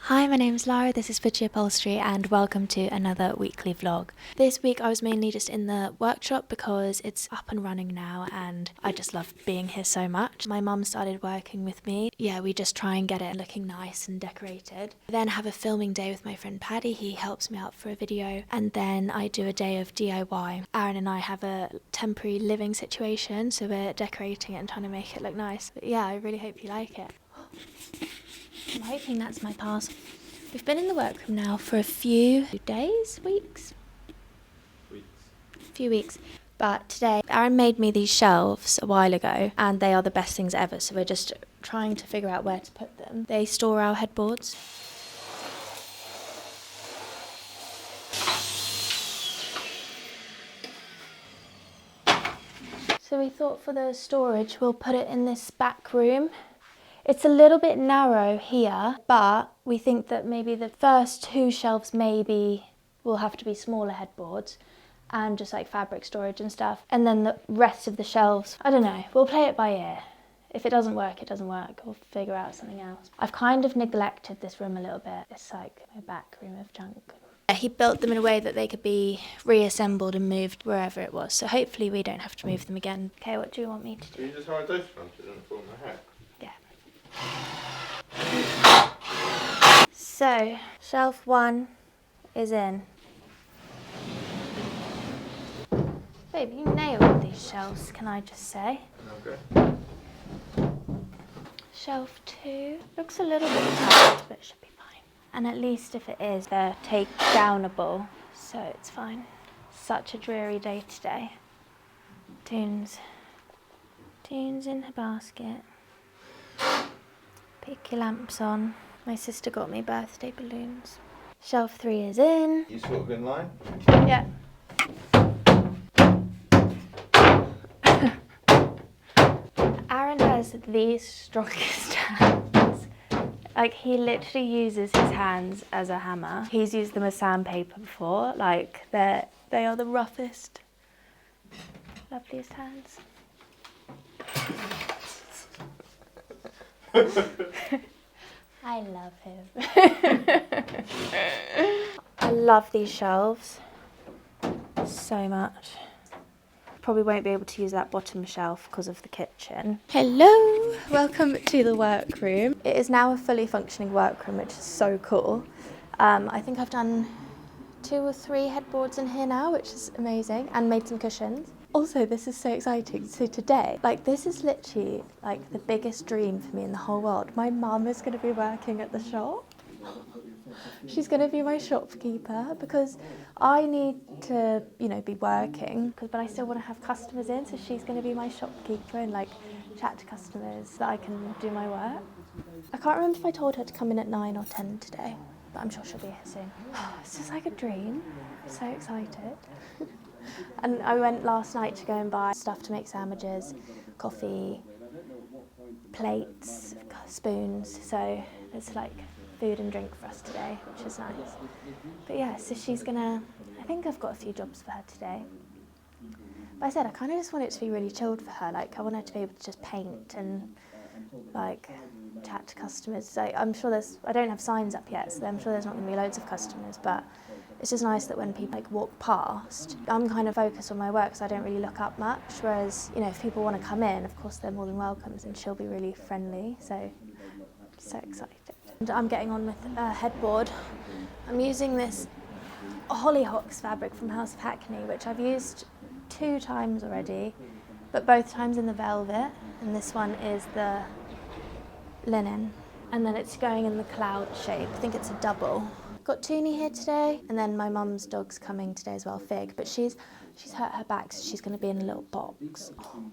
Hi, my name is Lara, this is Pucci Upholstery and welcome to another weekly vlog. This week I was mainly just in the workshop because it's up and running now and I just love being here so much. My mum started working with me. Yeah, we just try and get it looking nice and decorated. I then have a filming day with my friend Paddy, he helps me out for a video, and then I do a day of DIY. Aaron and I have a temporary living situation, so we're decorating it and trying to make it look nice. But yeah, I really hope you like it. I'm hoping that's my parcel. We've been in the workroom now for a few days, weeks? A few weeks. But today, Aaron made me these shelves a while ago and they are the best things ever. So we're just trying to figure out where to put them. They store our headboards. So we thought for the storage, we'll put it in this back room. It's a little bit narrow here, but we think that maybe the first two shelves maybe will have to be smaller headboards and just like fabric storage and stuff. And then the rest of the shelves, I don't know, we'll play it by ear. If it doesn't work, it doesn't work. We'll figure out something else. I've kind of neglected this room a little bit. It's like my back room of junk. He built them in a way that they could be reassembled and moved wherever it was. So hopefully we don't have to move them again. Okay, what do you want me to do? Can you just hide those fronted and form my hair? Yeah. So, shelf 1 is in. Babe, you nailed these shelves, can I just say? Okay. Shelf 2 looks a little bit tight, but it should be fine. And at least if it is, they're take-downable, so it's fine. Such a dreary day today. Tunes in her basket. Pick your lamps on. My sister got me birthday balloons. Shelf 3 is in. You sort of in line? Yeah. Aaron has the strongest hands. Like, he literally uses his hands as a hammer. He's used them as sandpaper before. Like, they are the roughest, loveliest hands. I love him. I love these shelves so much. Probably won't be able to use that bottom shelf because of the kitchen. Hello, welcome to the workroom. It is now a fully functioning workroom, which is so cool. I think I've done 2 or 3 headboards in here now, which is amazing, and made some cushions. Also, this is so exciting. So today, like, this is literally like the biggest dream for me in the whole world. My mum is going to be working at the shop. She's going to be my shopkeeper because I need to, you know, be working, but I still want to have customers in. So she's going to be my shopkeeper and like chat to customers so that I can do my work. I can't remember if I told her to come in at 9 or 10 today, but I'm sure she'll be here soon. It's just like a dream. I'm so excited. And I went last night to go and buy stuff to make sandwiches, coffee, plates, spoons. So there's like food and drink for us today, which is nice. But yeah, so she's gonna, I think I've got a few jobs for her today. But I said I kind of just want it to be really chilled for her. Like, I want her to be able to just paint and like chat to customers. So I'm sure I don't have signs up yet, so I'm sure there's not going to be loads of customers, but it's just nice that when people like walk past, I'm kind of focused on my work, so I don't really look up much. Whereas, you know, if people want to come in, of course they're more than welcome, and she'll be really friendly. So excited. And I'm getting on with a headboard. I'm using this Hollyhocks fabric from House of Hackney, which I've used 2 times already, but both times in the velvet, and this one is the linen. And then it's going in the cloud shape. I think it's a double. Got Toonie here today, and then my mum's dog's coming today as well, Fig, but she's hurt her back, so she's going to be in a little box. Oh.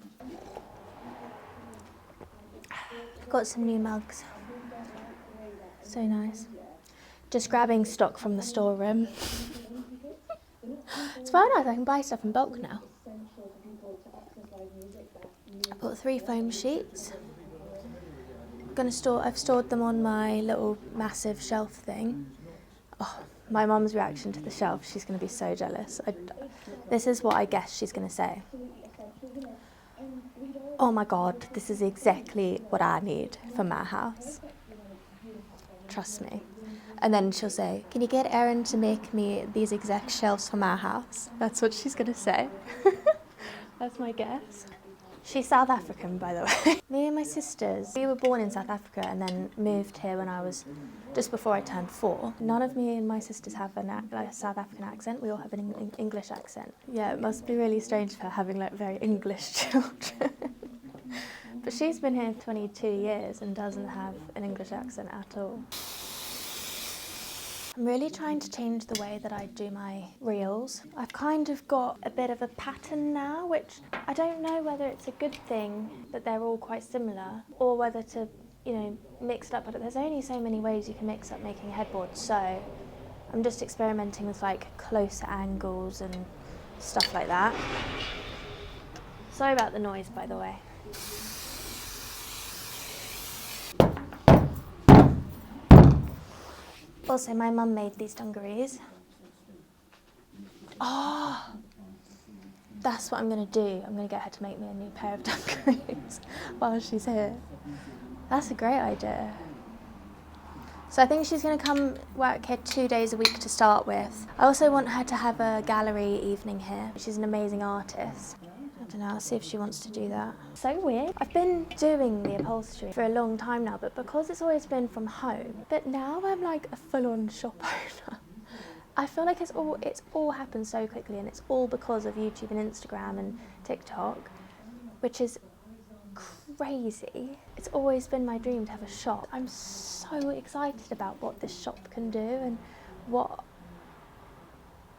Got some new mugs. So nice. Just grabbing stock from the storeroom. It's quite nice, I can buy stuff in bulk now. I bought 3 foam sheets. I've stored them on my little massive shelf thing. Oh, my mum's reaction to the shelf, she's going to be so jealous. This is what I guess she's going to say. Oh my God, this is exactly what I need for my house. trust me. And then she'll say, can you get Erin to make me these exact shelves for my house? That's what she's going to say. That's my guess. She's South African, by the way. Me and my sisters, we were born in South Africa and then moved here when I was just before I turned 4. None of me and my sisters have a South African accent. We all have an English accent. Yeah, it must be really strange for having like very English children. But she's been here 22 years and doesn't have an English accent at all. I'm really trying to change the way that I do my reels. I've kind of got a bit of a pattern now, which I don't know whether it's a good thing that they're all quite similar or whether to, you know, mix it up. But there's only so many ways you can mix up making a headboard. So I'm just experimenting with like closer angles and stuff like that. Sorry about the noise, by the way. Also, my mum made these dungarees. Oh, that's what I'm going to do. I'm going to get her to make me a new pair of dungarees while she's here. That's a great idea. So I think she's going to come work here 2 days a week to start with. I also want her to have a gallery evening here. She's an amazing artist. I don't know, I'll see if she wants to do that. So weird. I've been doing the upholstery for a long time now, but because it's always been from home, but now I'm like a full-on shop owner. I feel like it's all happened so quickly, and it's all because of YouTube and Instagram and TikTok, which is crazy. It's always been my dream to have a shop. I'm so excited about what this shop can do and what,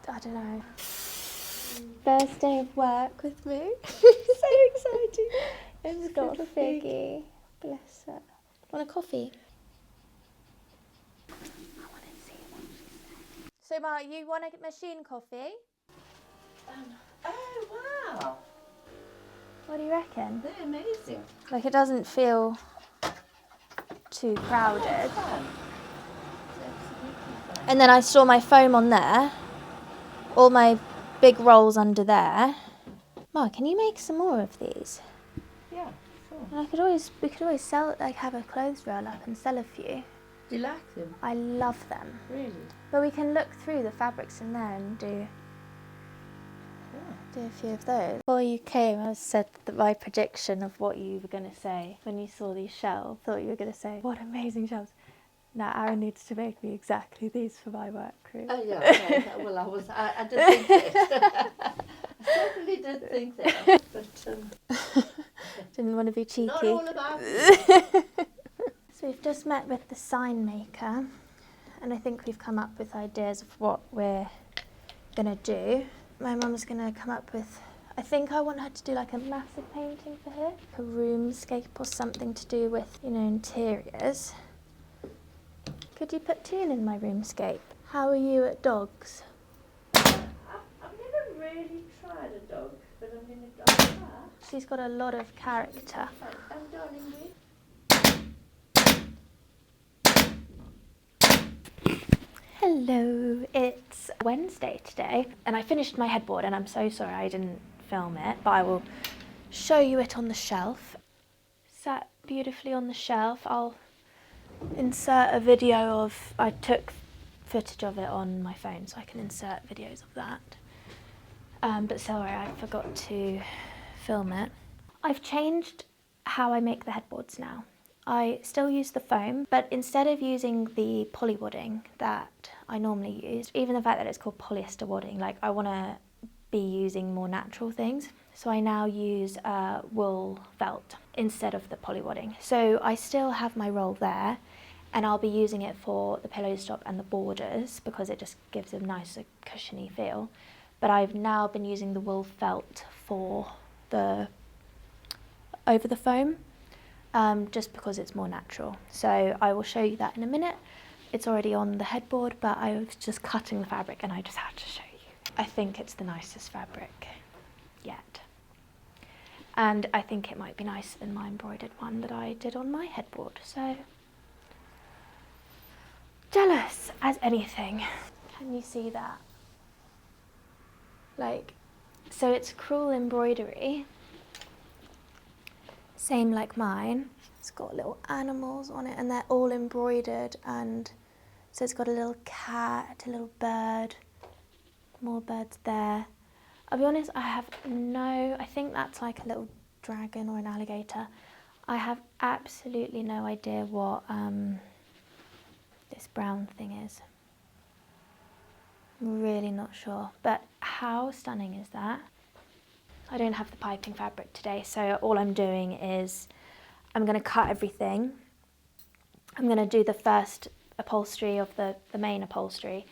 I don't know. First day of work with me. So exciting. It's got a figgy. Bless her. Want a coffee? I want to see what she says. So, Ma, you want a machine coffee? Oh, wow. What do you reckon? They're amazing. Like, it doesn't feel too crowded. And then I store my foam on there. All my big rolls under there. Ma, can you make some more of these? Yeah, sure. And we could always sell, like, have a clothes roll up and sell a few. Do you like them? I love them. Really? But we can look through the fabrics in there and do a few of those. Before you came, I said that my prediction of what you were going to say when you saw these shelves. I thought you were going to say, what amazing shelves. Now Aaron needs to make me exactly these for my workroom. Oh, yeah. Okay. Well, I did think that. I certainly did think that. But Didn't want to be cheeky. not all about it. So we've just met with the sign maker, and I think we've come up with ideas of what we're going to do. My mum's going to come up with, I think I want her to do like a massive painting for here, a roomscape or something to do with, you know, interiors. Could you put Toon in my roomscape? How are you at dogs? I've never really tried a dog, but I'm going to try her. She's got a lot of character. Darling, Hello, it's Wednesday today, and I finished my headboard, and I'm so sorry I didn't film it, but I will show you it on the shelf. Sat beautifully on the shelf. I'll insert a video of, I took footage of it on my phone, so I can insert videos of that. But sorry, I forgot to film it. I've changed how I make the headboards now. I still use the foam, but instead of using the poly wadding that I normally use, even the fact that it's called polyester wadding, like I want to be using more natural things. So I now use wool felt instead of the poly wadding. So I still have my roll there, and I'll be using it for the pillow stop and the borders because it just gives a nicer cushiony feel. But I've now been using the wool felt for the over the foam. Just because it's more natural. So I will show you that in a minute. It's already on the headboard, but I was just cutting the fabric and I just had to show you. I think it's the nicest fabric yet. And I think it might be nicer than my embroidered one that I did on my headboard. So, jealous as anything. Can you see that? Like, so it's crewel embroidery. Same like mine, It's got little animals on it and they're all embroidered, and so it's got a little cat, a little bird, more birds there. I'll be honest, I think that's like a little dragon or an alligator. I have absolutely no idea what this brown thing is. I'm really not sure, but how stunning is that? I don't have the piping fabric today, so all I'm doing is I'm going to cut everything. I'm going to do the first upholstery of the main upholstery,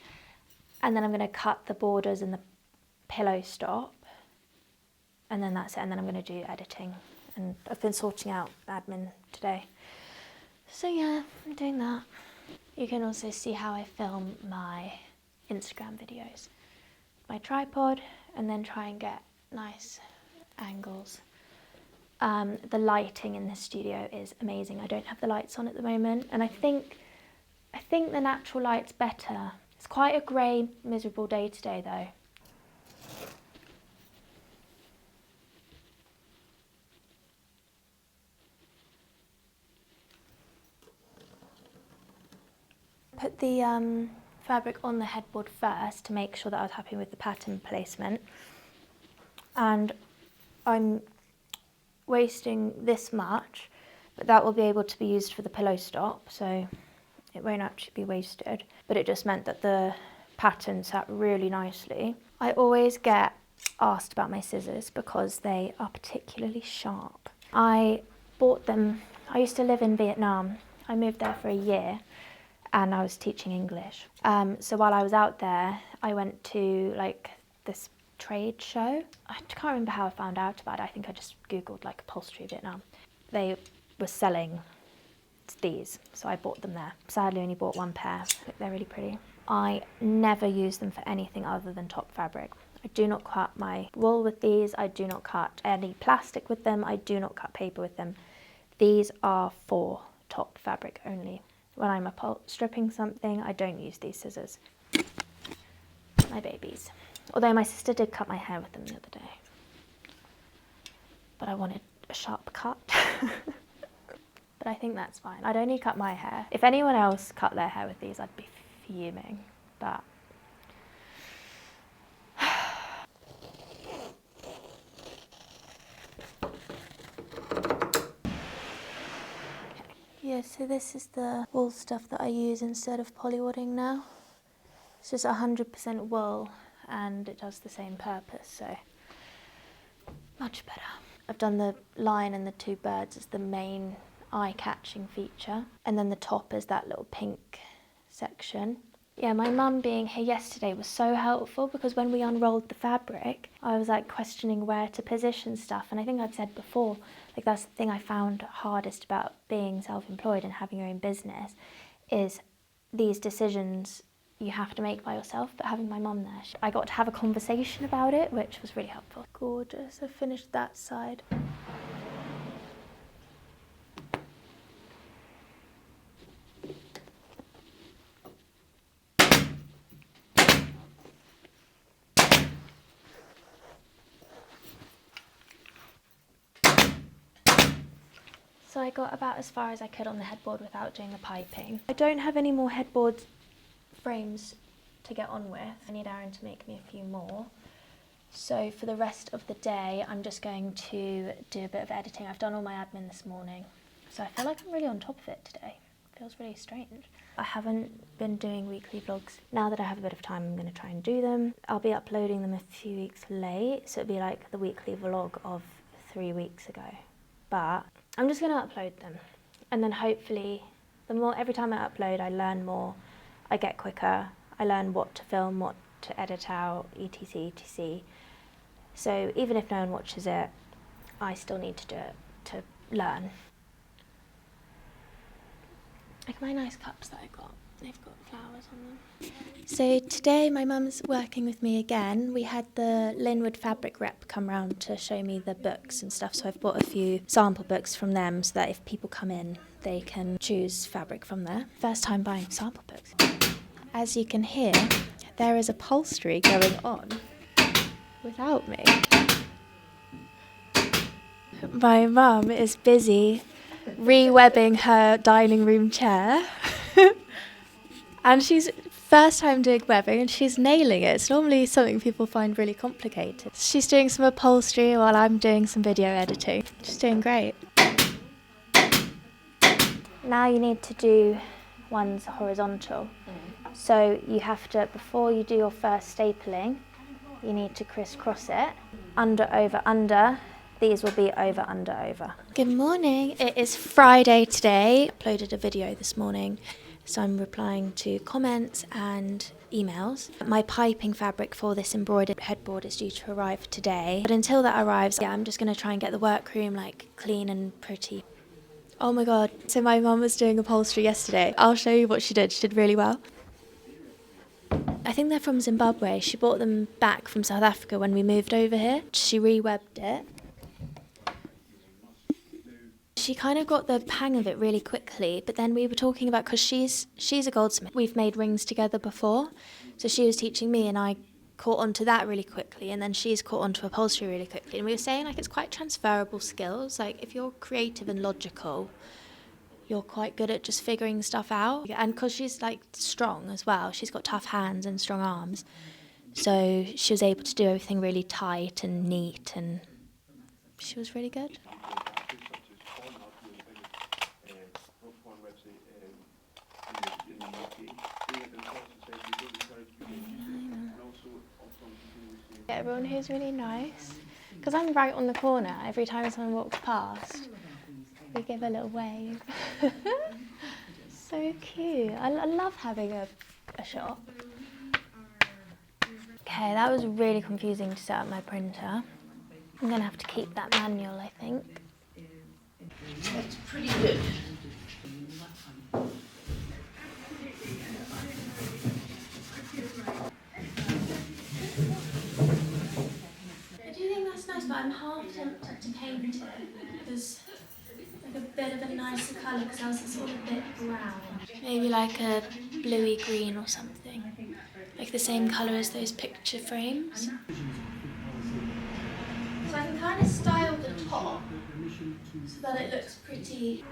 and then I'm going to cut the borders and the pillow stop, and then that's it, and then I'm going to do editing. And I've been sorting out admin today. So yeah, I'm doing that. You can also see how I film my Instagram videos. My tripod, and then try and get nice angles. The lighting in this studio is amazing. I don't have the lights on at the moment, and I think the natural light's better. It's quite a grey, miserable day today though. Put the fabric on the headboard first to make sure that I was happy with the pattern placement, and I'm wasting this much, but that will be able to be used for the pillow stop, so it won't actually be wasted, but it just meant that the pattern sat really nicely. I always get asked about my scissors because they are particularly sharp. I bought them, I used to live in Vietnam. I moved there for a year and I was teaching English. So while I was out there, I went to like this trade show. I can't remember how I found out about it. I think I just Googled like upholstery Vietnam. They were selling these, so I bought them there. Sadly only bought one pair, but they're really pretty. I never use them for anything other than top fabric. I do not cut my wool with these. I do not cut any plastic with them. I do not cut paper with them. These are for top fabric only. When I'm stripping something, I don't use these scissors. My babies. Although my sister did cut my hair with them the other day. But I wanted a sharp cut. But I think that's fine. I'd only cut my hair. If anyone else cut their hair with these, I'd be fuming. But yeah, so this is the wool stuff that I use instead of polywadding now. It's just 100% wool and it does the same purpose, so much better. I've done the lion and the two birds as the main eye-catching feature, and then the top is that little pink section. Yeah, my mum being here yesterday was so helpful because when we unrolled the fabric, I was like questioning where to position stuff, and I think I've said before, like that's the thing I found hardest about being self-employed and having your own business, is these decisions you have to make by yourself, but having my mum there, I got to have a conversation about it, which was really helpful. Gorgeous, I finished that side. So I got about as far as I could on the headboard without doing the piping. I don't have any more headboard frames to get on with. I need Aaron to make me a few more. So for the rest of the day, I'm just going to do a bit of editing. I've done all my admin this morning, so I feel like I'm really on top of it today. It feels really strange. I haven't been doing weekly vlogs. Now that I have a bit of time, I'm going to try and do them. I'll be uploading them a few weeks late, so it'll be like the weekly vlog of 3 weeks ago. But I'm just going to upload them, and then hopefully every time I upload I learn more, I get quicker, I learn what to film, what to edit out, etc, etc. So even if no one watches it, I still need to do it to learn. Like my nice cups that I got, they've got flowers on them. So today my mum's working with me again. We had the Linwood fabric rep come round to show me the books and stuff, so I've bought a few sample books from them so that if people come in, they can choose fabric from there. First time buying sample books. As you can hear, there is upholstery going on without me. My mum is busy re-webbing her dining room chair. And she's first time doing webbing and she's nailing it. It's normally something people find really complicated. She's doing some upholstery while I'm doing some video editing. She's doing great. Now you need to do ones horizontal. So you have to, before you do your first stapling, you need to crisscross it. Under, over, under. These will be over, under, over. Good morning. It is Friday today. I uploaded a video this morning, so I'm replying to comments and emails. My piping fabric for this embroidered headboard is due to arrive today. But until that arrives, yeah, I'm just going to try and get the workroom like clean and pretty. Oh my god. So my mum was doing upholstery yesterday. I'll show you what she did. She did really well. I think they're from Zimbabwe. She brought them back from South Africa when we moved over here. She re-webbed it. She kind of got the hang of it really quickly, but then we were talking about, because she's a goldsmith. We've made rings together before, so she was teaching me and I caught on to that really quickly, and then she's caught on to upholstery really quickly. And we were saying like it's quite transferable skills. Like if you're creative and logical, you're quite good at just figuring stuff out. And because she's like strong as well, she's got tough hands and strong arms, so she was able to do everything really tight and neat, and she was really good. Everyone who's really nice, because I'm right on the corner. Every time someone walks past, we give a little wave. So cute. I love having a shop. Okay, that was really confusing to set up my printer. I'm gonna have to keep that manual, I think. That's pretty good. I do think that's nice, but I'm half tempted to paint it because like a bit of a nicer colour, because else it's all a bit brown. Maybe like a bluey green or something, like the same colour as those picture frames. So I can kind of style the top so that it looks pretty cute.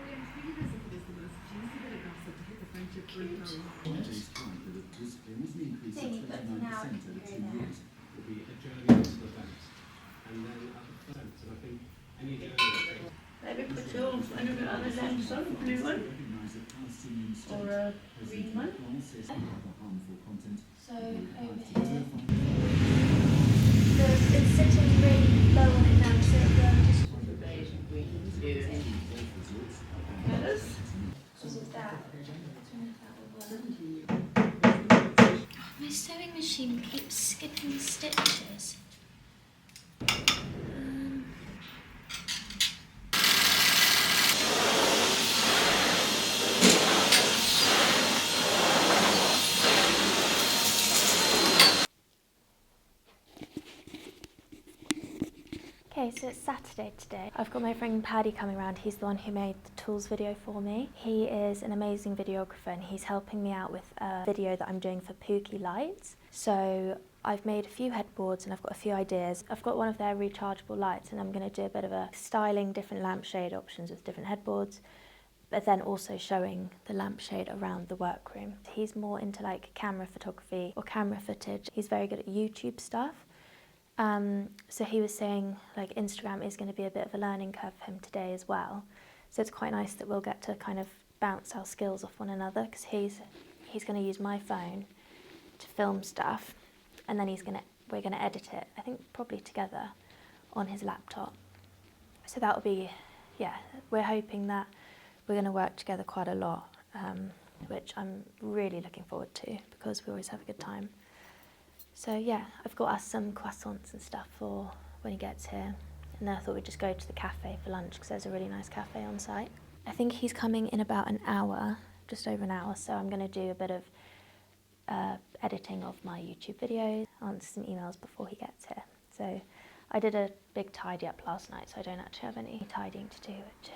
Thingy, but now it can go there. Maybe put yours one of the other lamps on, a blue one or a green one. So over here, it's sitting really low on it now, so it'll just Beige and green, blue. Colours. because of that. I don't know if that will work. My sewing machine keeps skipping stitches. Okay, so it's Saturday today. I've got my friend Paddy coming around. He's the one who made the tools video for me. He is an amazing videographer and he's helping me out with a video that I'm doing for Pucci lights. So I've made a few headboards and I've got a few ideas. I've got one of their rechargeable lights and I'm going to do a bit of a styling different lampshade options with different headboards, but then also showing the lampshade around the workroom. He's more into like camera photography or camera footage. He's very good at YouTube stuff. So he was saying like Instagram is going to be a bit of a learning curve for him today as well. So it's quite nice that we'll get to kind of bounce our skills off one another, because he's going to use my phone to film stuff, and then we're going to edit it, I think probably together on his laptop. So that'll be, yeah, we're hoping that we're going to work together quite a lot, which I'm really looking forward to because we always have a good time. So yeah, I've got us some croissants and stuff for when he gets here. And then I thought we'd just go to the cafe for lunch because there's a really nice cafe on site. I think he's coming in about an hour, just over an hour, so I'm going to do a bit of editing of my YouTube videos, answer some emails before he gets here. So I did a big tidy up last night, so I don't actually have any tidying to do, which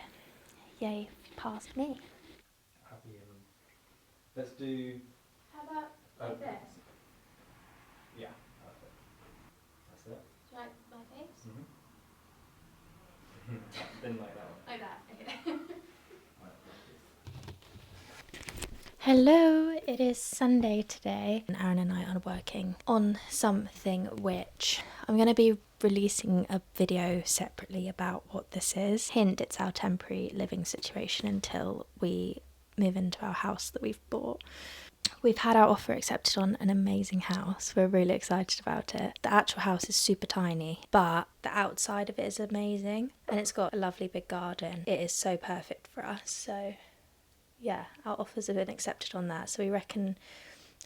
yay, past me. Happy. Let's do. How about like this? Yeah, perfect. That's it. Do you like my face? Didn't like that one. Like that, okay. Hello, it is Sunday today and Aaron and I are working on something which I'm going to be releasing a video separately about what this is. Hint, it's our temporary living situation until we move into our house that we've bought. We've had our offer accepted on an amazing house. We're really excited about it. The actual house is super tiny, but the outside of it is amazing and it's got a lovely big garden. It is so perfect for us, so yeah, our offers have been accepted on that, so we reckon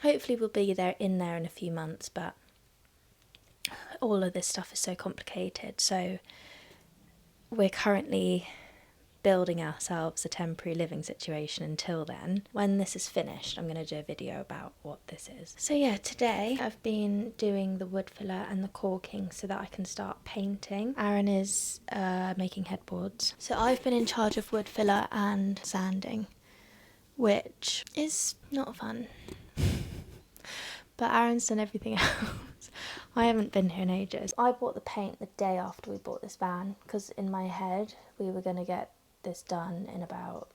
hopefully we'll be in there in a few months, but all of this stuff is so complicated, so we're currently building ourselves a temporary living situation until then. When this is finished, I'm going to do a video about what this is. So yeah, today I've been doing the wood filler and the caulking so that I can start painting. Aaron is making headboards. So I've been in charge of wood filler and sanding, which is not fun. But Aaron's done everything else. I haven't been here in ages. I bought the paint the day after we bought this van because in my head we were going to get this done in about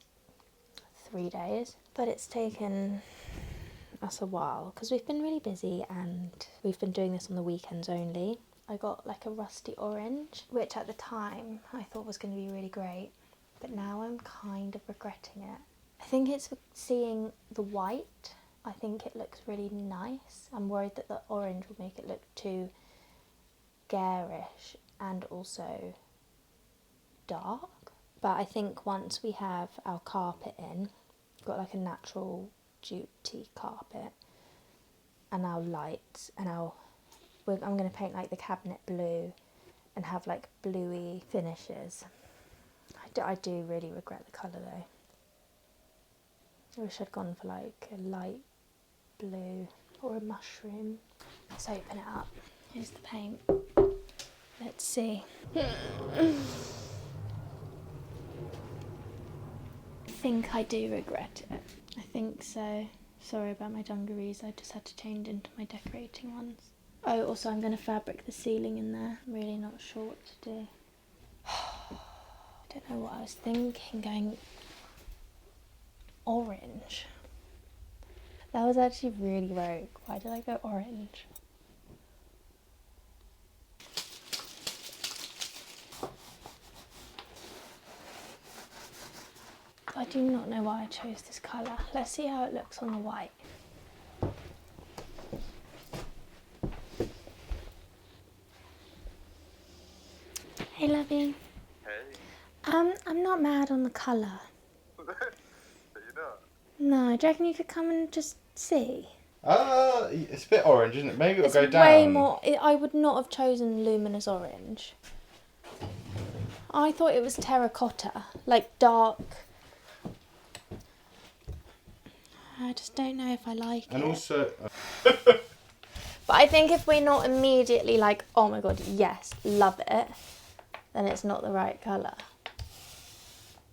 3 days. But it's taken us a while because we've been really busy and we've been doing this on the weekends only. I got like a rusty orange, which at the time I thought was going to be really great. But now I'm kind of regretting it. I think it's seeing the white. I think it looks really nice. I'm worried that the orange will make it look too garish and also dark. But I think once we have our carpet in, we've got like a natural duty carpet and our lights and I'm going to paint like the cabinet blue and have like bluey finishes. I do really regret the colour though. I wish I'd gone for like a light blue or a mushroom. Let's open it up. Here's the paint. Let's see. I think I do regret it. I think so. Sorry about my dungarees. I just had to change into my decorating ones. Oh, also I'm going to fabric the ceiling in there. I'm really not sure what to do. I don't know what I was thinking, going orange. That was actually really rogue. Why did I go orange? I do not know why I chose this colour. Let's see how it looks on the white. Hey lovey. Hey. I'm not mad on the colour. So you're not? No, do you reckon you could come and just see? It's a bit orange, isn't it? Maybe it'll It's go down. way more. I would not have chosen luminous orange. I thought it was terracotta, like dark. I just don't know if I like And it. also... But I think if we're not immediately like, oh my god, yes, love it, then it's not the right colour.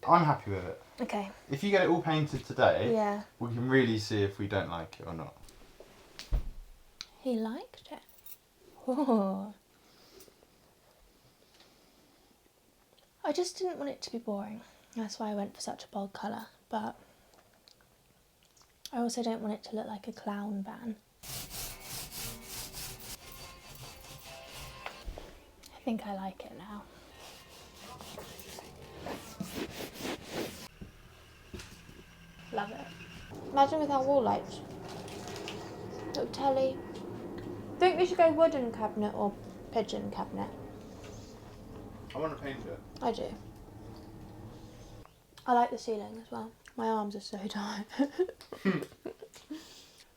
I'm happy with it. Okay. If you get it all painted today, Yeah. we can really see if we don't like it or not. He liked it. Oh. I just didn't want it to be boring. That's why I went for such a bold colour. But I also don't want it to look like a clown van. I think I like it now. Love it. Imagine without wall lights. Little telly. Think we should go wooden cabinet or pigeon cabinet? I want to paint it. I do. I like the ceiling as well. My arms are so tight.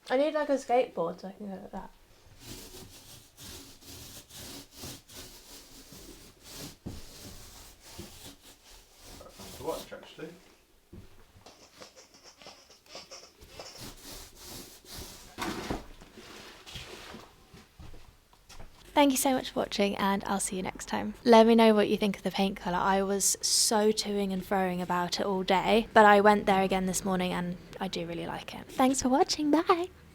I need like a skateboard so I can go like that. To watch actually. Thank you so much for watching and I'll see you next time. Let me know what you think of the paint colour. I was so toing and froing about it all day, but I went there again this morning and I do really like it. Thanks for watching, bye!